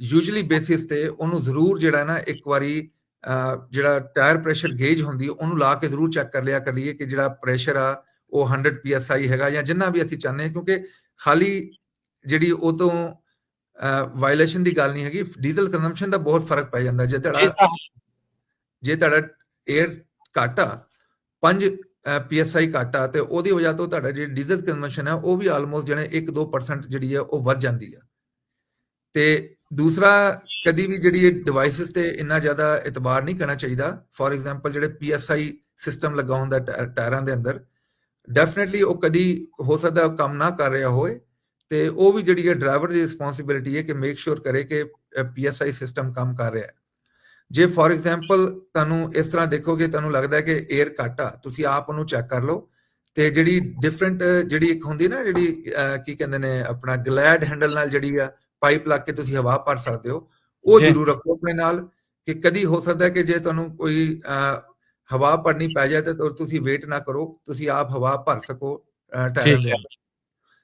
ਯੂਜੂਅਲੀ ਬੇਸਿਸ ਤੇ ਉਹਨੂੰ ਜ਼ਰੂਰ ਜਿਹੜਾ ਨਾ ਇੱਕ ਵਾਰੀ ਜਿਹੜਾ ਟਾਇਰ ਪ੍ਰੈਸ਼ਰ ਗੇਜ ਹੁੰਦੀ ਉਹਨੂੰ ਲਾ ਕੇ ਜ਼ਰੂਰ ਚੈੱਕ ਕਰ ਲਿਆ ਕਰੀਏ ਕਿ ਜਿਹੜਾ ਪ੍ਰੈਸ਼ਰ ਆ ਉਹ 100 PSI ਹੈਗਾ ਜਾਂ ਜਿੰਨਾ ਵੀ ਅਸੀਂ ਚਾਹੁੰਦੇ ਹਾਂ। ਕਿਉਂਕਿ ਖਾਲੀ ਜਿਹੜੀ ਉਹ ਤੋਂ ਵਾਇਲੇਸ਼ਨ ਦੀ ਗੱਲ ਨਹੀਂ ਹੈਗੀ, ਡੀਜ਼ਲ ਕੰਜ਼ੰਪਸ਼ਨ ਦਾ ਬਹੁਤ ਫਰਕ ਪੈ ਜਾਂਦਾ। ਜੇ ਤੁਹਾਡਾ 에ਅਰ ਘੱਟ ਆ, 5 PSI ਘੱਟ ਆ, ਤੇ ਉਹਦੀ ਵਜ੍ਹਾ ਤੋਂ ਤੁਹਾਡਾ ਜਿਹੜੀ ਡੀਜ਼ਲ ਕੰਜ਼ੰਪਸ਼ਨ ਹੈ ਉਹ ਵੀ ਆਲਮੋਸਟ ਜਿਹੜੇ 1-2% ਜਿਹੜੀ ਹੈ ਉਹ ਵੱਧ ਜਾਂਦੀ ਆ। ਤੇ ਦੂਸਰਾ, ਕਦੀ ਵੀ ਜਿਹੜੀ ਡਿਵਾਈਸਿਸ ਤੇ ਇੰਨਾ ਜ਼ਿਆਦਾ ਇਤਬਾਰ ਨਹੀਂ ਕਰਨਾ ਚਾਹੀਦਾ। ਫੋਰ ਐਗਜ਼ਾਮਪਲ ਜਿਹੜੇ PSI ਸਿਸਟਮ ਲੱਗਾ ਹੁੰਦਾ ਟਾਇਰਾਂ ਦੇ ਅੰਦਰ, ਡੈਫੀਨਿਟਲੀ ਉਹ ਕਦੀ ਹੋ ਸਕਦਾ ਕੰਮ ਨਾ ਕਰ ਰਿਹਾ ਹੋਏ, ਤੇ ਉਹ ਵੀ ਜਿਹੜੀ ਹੈ ਡਰਾਈਵਰ ਦੀ ਰਿਸਪੌਂਸਿਬਿਲਿਟੀ ਹੈ ਕਿ ਮੇਕ ਸ਼ੋਰ ਕਰੇ ਕਿ PSI ਸਿਸਟਮ ਕੰਮ ਕਰ ਰਿਹਾ ਹੈ। ਜੇ ਫੋਰ ਐਗਜ਼ਾਮਪਲ ਤੁਹਾਨੂੰ ਇਸ ਤਰ੍ਹਾਂ ਦੇਖੋਗੇ, ਤੁਹਾਨੂੰ ਲੱਗਦਾ ਹੈ ਕਿ 에ਅਰ ਘੱਟ ਆ, ਤੁਸੀਂ ਆਪ ਉਹਨੂੰ ਚੈੱਕ ਕਰ ਲਓ। ਤੇ ਜਿਹੜੀ ਡਿਫਰੈਂਟ ਜਿਹੜੀ ਇੱਕ ਹੁੰਦੀ ਨਾ ਜਿਹੜੀ ਕੀ ਕਹਿੰਦੇ ਨੇ ਆਪਣਾ ਗਲੈਡ ਹੈਂਡਲ ਨਾਲ ਜਿਹੜੀ ਆ ਪਾਈਪ ਲਾ ਕੇ ਤੁਸੀਂ ਹਵਾ ਭਰ ਸਕਦੇ ਹੋ, ਉਹ ਜ਼ਰੂਰ ਰੱਖੋ ਆਪਣੇ ਨਾਲ, ਕਿ ਕਦੀ ਹੋ ਸਕਦਾ ਕਿ ਜੇ ਤੁਹਾਨੂੰ ਕੋਈ ਹਵਾ ਭਰਨੀ ਪੈ ਜਾਏ ਤੇ ਤੁਸੀਂ ਵੇਟ ਨਾ ਕਰੋ, ਤੁਸੀਂ ਆਪ ਹਵਾ ਭਰ ਸਕੋ ਟਾਇਰਾਂ ਦੇ ਅੰਦਰ।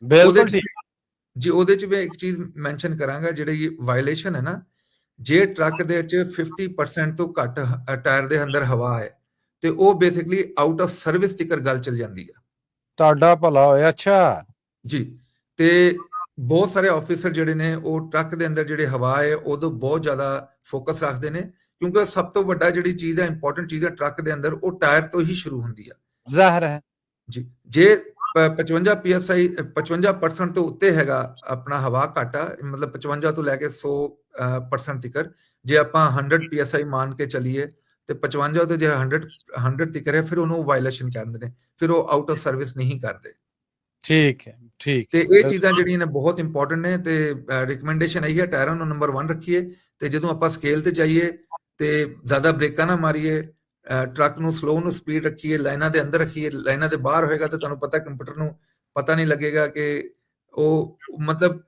ਬਿਲਕੁਲ ਠੀਕ ਜੀ ਉਹਦੇ ਚ ਮੈਂ ਇੱਕ ਚੀਜ਼ ਮੈਂਸ਼ਨ ਕਰਾਂਗਾ, ਜਿਹੜੀ ਵਾਇਲੇਸ਼ਨ ਹੈ ਨਾ, ਜੇ ਟਰੱਕ ਦੇ ਵਿੱਚ 50% ਤੋਂ ਘੱਟ ਟਾਇਰ ਦੇ ਅੰਦਰ ਹਵਾ ਹੈ ਤੇ ਉਹ ਬੇਸਿਕਲੀ ਆਊਟ ਆਫ ਸਰਵਿਸ ਤੀਕਰ ਗੱਲ ਚੱਲ ਜਾਂਦੀ ਆ। ਤੁਹਾਡਾ ਭਲਾ ਹੋਇਆ। ਅੱਛਾ ਜੀ, ਤੇ ਬਹੁਤ ਸਾਰੇ ਆਫੀਸਰ ਜਿਹੜੇ ਨੇ ਉਹ ਟਰੱਕ ਦੇ ਅੰਦਰ ਜਿਹੜੇ ਹਵਾ ਹੈ ਉਦੋਂ ਬਹੁਤ ਜ਼ਿਆਦਾ ਫੋਕਸ ਰੱਖਦੇ ਨੇ, ਕਿਉਂਕਿ ਸਭ ਤੋਂ ਵੱਡਾ ਜਿਹੜੀ ਚੀਜ਼ ਹੈ, ਇੰਪੋਰਟੈਂਟ ਚੀਜ਼ ਹੈ ਟਰੱਕ ਦੇ ਅੰਦਰ, ਉਹ ਟਾਇਰ ਤੋਂ ਹੀ ਸ਼ੁਰੂ ਹੁੰਦੀ ਆ। ਜ਼ਾਹਿਰ ਹੈ ਜੀ, ਜੇ 55 PSI 55% ਤੋਂ ਉੱਤੇ ਹੈਗਾ ਆਪਣਾ ਹਵਾ ਘਾਟਾ, ਮਤਲਬ 55 ਤੋਂ ਲੈ ਕੇ 100% ਤੀਕਰ, ਜੇ ਆਪਾਂ 100 PSI ਮੰਨ ਕੇ ਚੱਲੀਏ ਤੇ 55 ਤੋਂ ਜੇ 100 ਤੀਕਰ ਹੈ, ਫਿਰ ਉਹਨੂੰ ਵਾਇਲੇਸ਼ਨ ਕਹਿੰਦੇ ਨੇ, ਫਿਰ ਉਹ ਆਊਟ ਆਫ ਸਰਵਿਸ ਨਹੀਂ ਕਰਦੇ। ਠੀਕ ਹੈ, ਠੀਕ। ਤੇ ਇਹ ਚੀਜ਼ਾਂ ਜਿਹੜੀਆਂ ਨੇ ਬਹੁਤ ਇੰਪੋਰਟੈਂਟ ਨੇ, ਤੇ ਰਿਕਮੈਂਡੇਸ਼ਨ ਇਹੀ ਹੈ ਟਾਇਰਾਂ ਨੂੰ ਨੰਬਰ 1 ਰੱਖੀਏ, ਤੇ ਜਦੋਂ ਆਪਾਂ ਸਕੇਲ ਤੇ ਜਾਈਏ ਤੇ ਜ਼ਿਆਦਾ ਬ੍ਰੇਕਾਂ ਨਾ ਮਾਰੀਏ, ਟਰੱਕ ਨੂੰ ਸਲੋ ਨੂੰ ਸਪੀਡ ਰੱਖੀਏ, ਲਾਈਨਾਂ ਦੇ ਅੰਦਰ ਰੱਖੀਏ। ਲਾਈਨਾਂ ਦੇ ਬਾਹਰ ਹੋਏਗਾ ਤਾਂ ਤੁਹਾਨੂੰ ਪਤਾ ਕੰਪਿਊਟਰ ਨੂੰ ਪਤਾ ਨਹੀਂ ਲੱਗੇਗਾ ਕਿ ਉਹ, ਮਤਲਬ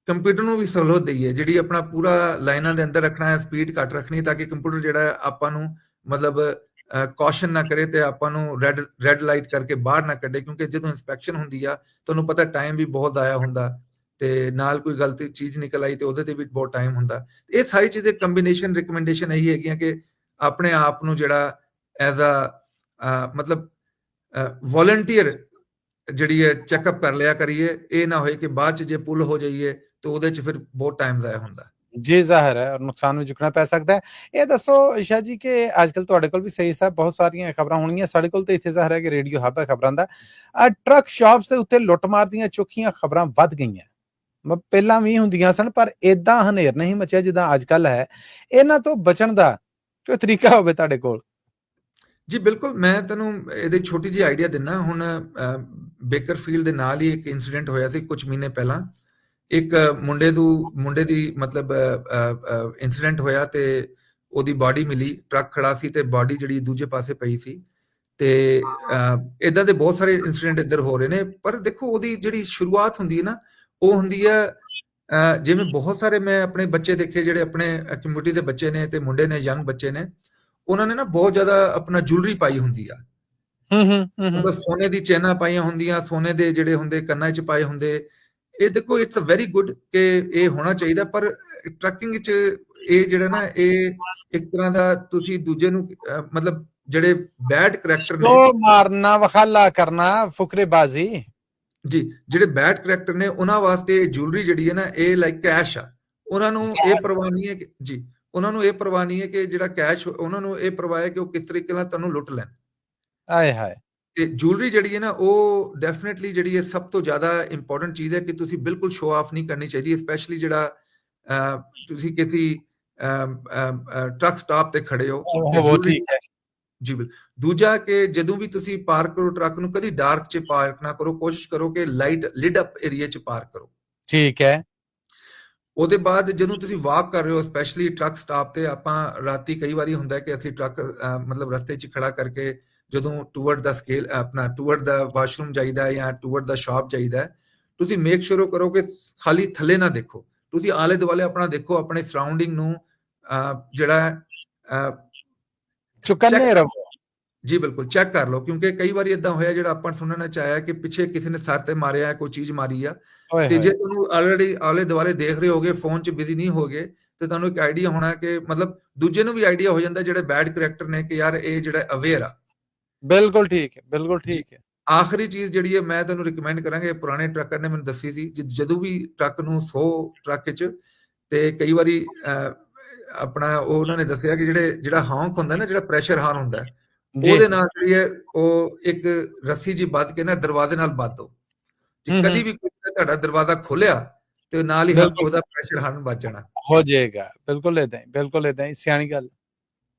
ਕੰਪਿਊਟਰ ਨੂੰ ਵੀ ਸਹੂਲਤ ਦਈਏ ਜਿਹੜੀ ਆਪਣਾ ਪੂਰਾ ਲਾਈਨਾਂ ਦੇ ਅੰਦਰ ਰੱਖਣਾ ਹੈ, ਸਪੀਡ ਘੱਟ ਰੱਖਣੀ, ਤਾਂ ਕਿ ਕੰਪਿਊਟਰ ਜਿਹੜਾ ਆਪਾਂ ਨੂੰ ਮਤਲਬ ਕੌਸ਼ਨ ਨਾ ਕਰੇ ਤੇ ਆਪਾਂ ਨੂੰ ਰੈੱਡ ਲਾਈਟ ਕਰਕੇ ਬਾਹਰ ਨਾ ਕੱਢੇ, ਕਿਉਂਕਿ ਜਦੋਂ ਇਨਸਪੈਕਸ਼ਨ ਹੁੰਦੀ ਆ ਤੁਹਾਨੂੰ ਪਤਾ ਟਾਈਮ ਵੀ ਬਹੁਤ ਆਇਆ ਹੁੰਦਾ, ਤੇ ਨਾਲ ਕੋਈ ਗਲਤੀ ਚੀਜ਼ ਨਿਕਲ ਆਈ ਤੇ ਉਹਦੇ ਤੇ ਵੀ ਬਹੁਤ ਟਾਈਮ ਹੁੰਦਾ। ਇਹ ਸਾਰੀ ਚੀਜ਼ਾਂ ਕੰਬੀਨੇਸ਼ਨ ਰਿਕਮੈਂਡੇਸ਼ਨ ਇਹੀ ਹੈਗੀਆਂ ਕਿ ਆਪਣੇ ਆਪ ਨੂੰ ਜਿਹੜਾ ਐਜ਼ ਅ ਮਤਲਬ ਵੋਲੰਟੀਅਰ ਜਿਹੜੀ ਹੈ ਚੈੱਕਅਪ ਕਰ ਲਿਆ ਕਰੀਏ। ਇਹ ਨਾ ਹੋਏ ਕਿ ਬਾਅਦ ਚ ਜੇ ਪੁੱਲ ਹੋ ਜਾਈਏ ਤੇ ਉਹਦੇ ਚ ਫਿਰ ਬਹੁਤ ਟਾਈਮ ਜ਼ਾਇਆ ਹੁੰਦਾ। ਜੀ ਜ਼ਾਹਿਰ ਹੈ, ਔਰ ਨੁਕਸਾਨ ਵੀ ਚੁੱਕਣਾ ਪੈ ਸਕਦਾ ਹੈ। ਇਹ ਦੱਸੋ ਈਸ਼ਾ ਜੀ ਕਿ ਅੱਜ ਕੱਲ ਤੁਹਾਡੇ ਕੋਲ ਵੀ ਸਹੀ ਸਾਹਿਬ ਬਹੁਤ ਸਾਰੀਆਂ ਖਬਰਾਂ ਹੋਣਗੀਆਂ, ਸਾਡੇ ਕੋਲ ਤੇ ਇੱਥੇ ਜ਼ਾਹਿਰ ਹੈ ਕਿ ਰੇਡੀਓ ਹੱਬ ਹੈ ਖਬਰਾਂ ਦਾ। ਟਰੱਕ ਸ਼ਾਪਸ ਦੇ ਉੱਤੇ ਲੁੱਟਮਾਰ ਦੀਆਂ ਚੁੱਕੀਆਂ ਖਬਰਾਂ ਵੱਧ ਗਈਆਂ। ਪਹਿਲਾਂ ਵੀ ਹੁੰਦੀਆਂ ਸਨ, ਪਰ ਏਦਾਂ ਹਨੇਰ ਨਹੀਂ ਮਚਿਆ ਜਿੱਦਾਂ ਅੱਜ ਕੱਲ ਹੈ। ਇਹਨਾਂ ਤੋਂ ਬਚਣ ਦਾ ਕੋਈ ਤਰੀਕਾ ਹੋਵੇ ਤੁਹਾਡੇ ਕੋਲ? ਜੀ ਬਿਲਕੁਲ, ਮੈਂ ਤੁਹਾਨੂੰ ਇਹਦੇ ਛੋਟੀ ਜਿਹੀ ਆਈਡੀਆ ਦਿੰਦਾ। ਹੁਣ ਬੇਕਰਫੀਲਡ ਦੇ ਨਾਲ ਹੀ ਇੱਕ ਇਨਸੀਡੈਂਟ ਹੋਇਆ ਸੀ ਕੁਝ ਮਹੀਨੇ ਪਹਿਲਾਂ। ਇੱਕ ਮੁੰਡੇ ਦੀ ਮਤਲਬ ਇਨਸੀਡੈਂਟ ਹੋਇਆ ਤੇ ਉਹਦੀ ਬਾਡੀ ਮਿਲੀ, ਟਰੱਕ ਖੜਾ ਸੀ ਤੇ ਬਾਡੀ ਜਿਹੜੀ ਦੂਜੇ ਪਾਸੇ ਪਈ ਸੀ। ਤੇ ਇਦਾਂ ਦੇ ਬਹੁਤ ਸਾਰੇ ਇਨਸੀਡੈਂਟ ਇੱਧਰ ਹੋ ਰਹੇ ਨੇ। ਪਰ ਦੇਖੋ, ਉਹਦੀ ਜਿਹੜੀ ਸ਼ੁਰੂਆਤ ਹੁੰਦੀ ਹੈ ਨਾ, ਉਹ ਹੁੰਦੀ ਹੈ ਜਿਵੇਂ ਬਹੁਤ ਸਾਰੇ ਮੈਂ ਆਪਣੇ ਬੱਚੇ ਦੇਖੇ ਜਿਹੜੇ ਆਪਣੇ ਕਮਿਊਨਿਟੀ ਦੇ ਬੱਚੇ ਨੇ ਤੇ ਮੁੰਡੇ ਨੇ, ਯੰਗ ਬੱਚੇ ਨੇ, ਉਹਨਾਂ ਨੇ ਨਾ ਬਹੁਤ ਜ਼ਿਆਦਾ ਆਪਣਾ ਜੁਐਲਰੀ ਪਾਈ ਹੁੰਦੀ ਆ। ਮਤਲਬ ਸੋਨੇ ਦੀ ਚੈਨਾਂ ਪਾਈਆਂ ਹੁੰਦੀਆਂ, ਸੋਨੇ ਦੇ ਜਿਹੜੇ ਹੁੰਦੇ ਕੰਨਾਂ 'ਚ ਪਾਏ ਹੁੰਦੇ। ਇਹ ਦੇਖੋ, ਇਟਸ ਅ ਵੈਰੀ ਗੁੱਡ ਕਿ ਇਹ ਹੋਣਾ ਚਾਹੀਦਾ, ਪਰ ਟਰੱਕਿੰਗ 'ਚ ਇਹ ਜਿਹੜਾ ਨਾ, ਇਹ ਇੱਕ ਤਰ੍ਹਾਂ ਦਾ ਤੁਸੀਂ ਦੂਜੇ ਨੂੰ ਮਤਲਬ ਜਿਹੜੇ ਬੈਡ ਕਰੈਕਟਰ ਨੇ, ਮਾਰਨਾ, ਵਖਾਲਾ ਕਰਨਾ, ਫੁਕਰੇਬਾਜ਼ੀ। ਜੀ, ਜਿਹੜੇ ਬੈਡ ਕਰੈਕਟਰ ਨੇ ਉਹਨਾਂ ਵਾਸਤੇ ਜੁਐਲਰੀ ਜਿਹੜੀ ਹੈ ਨਾ, ਇਹ ਲਾਈਕ ਕੈਸ਼ ਆ। ਉਹਨਾਂ ਨੂੰ ਇਹ ਪਰਵਾਹ ਨਹੀਂ ਹੈ ਕਿ ਜੀ, ਉਹਨਾਂ ਨੂੰ ਇਹ ਪਰਵਾਹ ਨਹੀਂ ਹੈ ਕਿ ਜਿਹੜਾ ਕੈਸ਼, ਉਹਨਾਂ ਨੂੰ ਇਹ ਪਰਵਾਹ ਹੈ ਕਿ ਉਹ ਕਿਸ ਤਰੀਕੇ ਨਾਲ ਤੁਹਾਨੂੰ ਲੁੱਟ ਲੈਣ। ਆਏ ਹਾਏ। ਤੇ ਜੁਐਲਰੀ ਜਿਹੜੀ ਹੈ ਨਾ, ਉਹ ਡੈਫੀਨਿਟਲੀ ਜਿਹੜੀ ਹੈ ਸਭ ਤੋਂ ਜ਼ਿਆਦਾ ਇੰਪੋਰਟੈਂਟ ਚੀਜ਼ ਹੈ ਕਿ ਤੁਸੀਂ ਬਿਲਕੁਲ ਸ਼ੋ ਆਫ ਨਹੀਂ ਕਰਨੀ ਚਾਹੀਦੀ, ਸਪੈਸ਼ਲੀ ਜਿਹੜਾ ਤੁਸੀਂ ਕਿਸੇ ਟਰੱਕ ਸਟਾਪ ਤੇ ਖੜੇ ਹੋ। ਠੀਕ ਹੈ ਜੀ ਬਿਲਕੁਲ। ਦੂਜਾ ਕਿ ਜਦੋਂ ਵੀ ਤੁਸੀਂ ਪਾਰਕ ਕਰੋ ਟਰੱਕ ਨੂੰ, ਕਦੀ ਡਾਰਕ 'ਚ ਪਾਰਕ ਨਾ ਕਰੋ, ਕੋਸ਼ਿਸ਼ ਕਰੋ ਕਿ ਲਾਈਟ ਲਿਡ ਅਪ ਏਰੀਆ 'ਚ ਪਾਰਕ ਕਰੋ। ਠੀਕ ਹੈ। ਉਹਦੇ ਬਾਅਦ ਜਦੋਂ ਤੁਸੀਂ ਵਾਕ ਕਰ ਰਹੇ ਹੋ, ਸਪੈਸ਼ਲੀ ਟਰੱਕ ਸਟਾਪ ਤੇ, ਆਪਾਂ ਰਾਤੀ ਕਈ ਵਾਰੀ ਹੁੰਦਾ ਕਿ ਅਸੀਂ ਟਰੱਕ ਮਤਲਬ ਰਸਤੇ 'ਚ ਖੜਾ ਕਰਕੇ ਜਦੋਂ ਟੂਵਰਡ ਦਾ ਸਕੇਲ ਆਪਣਾ ਟੂਵਰਡ ਦਾ ਵਾਸ਼ਰੂਮ ਜਾਈਦਾ ਜਾਂ ਟੂਵਰਡ ਦਾ ਸ਼ਾਪ ਜਾਈਦਾ, ਤੁਸੀਂ ਮੇਕ ਸ਼ੋਰ ਕਰੋ ਕਿ ਖਾਲੀ ਥੱਲੇ ਨਾ ਦੇਖੋ, ਤੁਸੀਂ ਆਲੇ ਦੁਆਲੇ ਆਪਣਾ ਦੇਖੋ, ਆਪਣੇ ਸਰਾਊਂਡਿੰਗ ਨੂੰ ਜਿਹੜਾ ਚੁਕੰਨੇ ਰਹੋ। ਜੀ ਬਿਲਕੁਲ, ਚੈੱਕ ਕਰ ਲਓ, ਕਿਉਂਕਿ ਕਈ ਵਾਰੀ ਇਦਾਂ ਹੋਇਆ ਜਿਹੜਾ ਆਪਾਂ ਸੁਣਨ ਚ ਆਇਆ ਕਿ ਪਿੱਛੇ ਕਿਸੇ ਨੇ ਸਰ ਤੇ ਮਾਰਿਆ, ਕੋਈ ਚੀਜ਼ ਮਾਰੀ ਆ, ਤੇ ਜੇ ਤੁਹਾਨੂੰ ਆਲਰੇਡੀ ਆਲੇ ਦੁਆਲੇ ਦੇਖ ਰਹੇ ਹੋਗੇ, ਫੋਨ 'ਚ ਬਿਜ਼ੀ ਨਹੀਂ ਹੋਗੇ, ਤੇ ਤੁਹਾਨੂੰ ਇੱਕ ਆਈਡੀਆ ਹੋਣਾ ਕਿ ਮਤਲਬ ਦੂਜੇ ਨੂੰ ਵੀ ਆਈਡੀਆ ਹੋ ਜਾਂਦਾ ਜਿਹੜੇ ਬੈਡ ਕਰੈਕਟਰ ਨੇ ਕਿ ਯਾਰ ਇਹ ਜਿਹੜਾ ਅਵੇਅਰ ਆ। ਬਿਲਕੁਲ ਠੀਕ ਹੈ, ਬਿਲਕੁਲ ਠੀਕ ਹੈ। ਆਖਰੀ ਚੀਜ਼ ਜਿਹੜੀ ਹੈ ਮੈਂ ਤੁਹਾਨੂੰ ਰਿਕਮੈਂਡ ਕਰਾਂਗਾ, ਪੁਰਾਣੇ ਟਰੱਕਰ ਨੇ ਮੈਨੂੰ ਦੱਸੀ ਸੀ, ਜਦੋਂ ਵੀ ਟਰੱਕ ਨੂੰ 100 ਟਰੱਕ 'ਚ, ਤੇ ਕਈ ਵਾਰੀ ਆਪਣਾ ਉਹਨਾਂ ਨੇ ਦੱਸਿਆ ਕਿ ਜਿਹੜਾ ਹੌਂਕ ਹੁੰਦਾ ਨਾ, ਜਿਹੜਾ ਪ੍ਰੈਸ਼ਰ ਹਾਰਨ ਹੁੰਦਾ, ਉਹਦੇ ਨਾਲ ਜਿਹੜੀ ਹੈ ਉਹ ਇੱਕ ਰੱਸੀ ਜੀ ਬੱਧ ਕੇ ਨਾ ਦਰਵਾਜ਼ੇ ਨਾਲ ਬੱਧ ਦੋ। ਕਦੀ ਵੀ ਤੁਹਾਡਾ ਦਰਵਾਜ਼ਾ ਖੋਲਿਆ ਤੇ ਨਾਲ ਹੀ ਉਹਦਾ ਪ੍ਰੈਸ਼ਰ ਹਾਰਨ ਵੱਜ ਜਾਣਾ ਹੋ ਜਾਏਗਾ। ਬਿਲਕੁਲ ਏਦਾਂ ਹੀ, ਬਿਲਕੁਲ ਏਦਾਂ ਹੀ, ਸਿਆਣੀ ਗੱਲ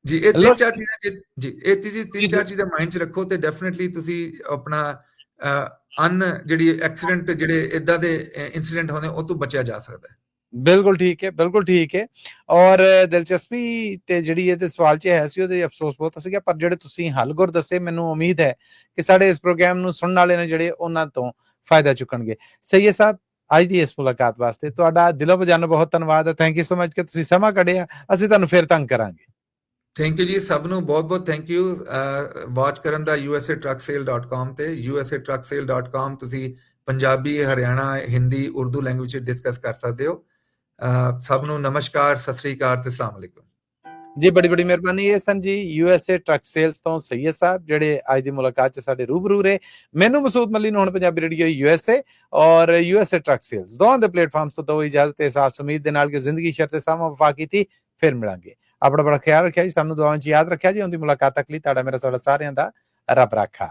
ਜੀ। ਇਹ ਤਿੰਨ ਚਾਰ ਚੀਜ਼ਾਂ ਮਾਈਂਡ 'ਚ ਰੱਖੋ ਤੇ ਡੈਫੀਨਿਟਲੀ ਤੁਸੀਂ ਆਪਣਾ ਜਿਹੜੀ ਐਕਸੀਡੈਂਟ ਜਿਹੜੇ ਇਦਾਂ ਦੇ ਇਨਸੀਡੈਂਟ ਹੋਣੇ ਉਹ ਤੋਂ ਬਚਿਆ ਜਾ ਸਕਦਾ ਹੈ। ਬਿਲਕੁਲ ਠੀਕ ਹੈ, ਬਿਲਕੁਲ ਠੀਕ ਹੈ। ਔਰ ਦਿਲਚਸਪੀ ਤੇ ਜਿਹੜੀ ਇਹਦੇ ਸਵਾਲ 'ਚ ਹੈ ਸੀ ਉਹਦੇ ਅਫਸੋਸ ਬਹੁਤ ਸੀਗਾ, ਪਰ ਜਿਹੜੇ ਤੁਸੀਂ ਹੱਲ ਗੁਰ ਦੱਸੇ ਮੈਨੂੰ ਉਮੀਦ ਹੈ ਕਿ ਸਾਡੇ ਇਸ ਪ੍ਰੋਗਰਾਮ ਨੂੰ ਸੁਣਨ ਵਾਲੇ ਨੇ ਜਿਹੜੇ ਉਹਨਾਂ ਤੋਂ ਫਾਇਦਾ ਚੁੱਕਣਗੇ। ਸਈਦ ਸਾਹਿਬ, ਅੱਜ ਦੀ ਇਸ ਮੁਲਾਕਾਤ ਵਾਸਤੇ ਤੁਹਾਡਾ ਦਿਲੋਂ ਬਜਾਨੋਂ ਬਹੁਤ ਧੰਨਵਾਦ ਹੈ। ਥੈਂਕ ਯੂ ਸੋ ਮਚ ਕਿ ਤੁਸੀਂ ਸਮਾਂ ਕੱਢਿਆ। ਅਸੀਂ ਤੁਹਾਨੂੰ ਫਿਰ ਤੰਗ ਕਰਾਂਗੇ। ਥੈਂਕ ਯੂ ਜੀ, ਸਭ ਨੂੰ ਬਹੁਤ-ਬਹੁਤ ਥੈਂਕ ਯੂ ਵਾਚ ਕਰਨ ਦਾ usatrucksale.com ਤੇ usatrucksale.com ਤੁਸੀਂ ਪੰਜਾਬੀ, ਹਰਿਆਣਾ, ਹਿੰਦੀ, ਉਰਦੂ ਲੈਂਗੁਏਜ ਵਿੱਚ ਡਿਸਕਸ ਕਰ ਸਕਦੇ ਹੋ। ਸਭ ਨੂੰ ਨਮਸਕਾਰ, ਸਤਿ ਸ੍ਰੀ ਅਕਾਲ ਤੇ ਅਸਲਾਮ ਅਲੈਕੁਮ ਜੀ। ਬੜੀ ਮਿਹਰਬਾਨੀ। ਇਹ ਸਨ ਜੀ USA ਟਰੱਕ ਸੇਲਸ ਤੋਂ ਸਈਦ ਸਾਹਿਬ, ਜਿਹੜੇ ਅੱਜ ਦੀ ਮੁਲਾਕਾਤ 'ਚ ਸਾਡੇ ਰੂਬਰੂ ਰਹੇ। ਮੈਨੂੰ ਮਸੂਦ ਮੱਲੀ ਨੂੰ ਹੁਣ ਪੰਜਾਬੀ ਰੇਡੀਓ USA ਔਰ USA ਟਰੱਕ ਸੇਲਸ ਦੋਵਾਂ ਦੇ ਪਲੇਟਫਾਰਮਸ ਤੋਂ ਦੋ ਇਜਾਜ਼ਤ ਤੇ ਸਾਥ ਉਮੀਦ ਦੇ ਨਾਲ ਕਿ ਜ਼ਿੰਦਗੀ ਸ਼ਰਤੇ ਸਾਵਾਂ ਵਫਾ ਕੀਤੀ। ਫਿਰ ਮਿਲਾਂਗੇ। ਆਪਣਾ ਬੜਾ ਖਿਆਲ ਰੱਖਿਆ ਜੀ, ਸਾਨੂੰ ਦੁਆਵਾਂ 'ਚ ਯਾਦ ਰੱਖਿਆ ਜੀ। ਉਹਦੀ ਮੁਲਾਕਾਤ ਤੱਕ ਲਈ ਤੁਹਾਡਾ ਮੇਰਾ ਸਾਰਿਆਂ ਦਾ ਰੱਬ ਰਾਖਾ।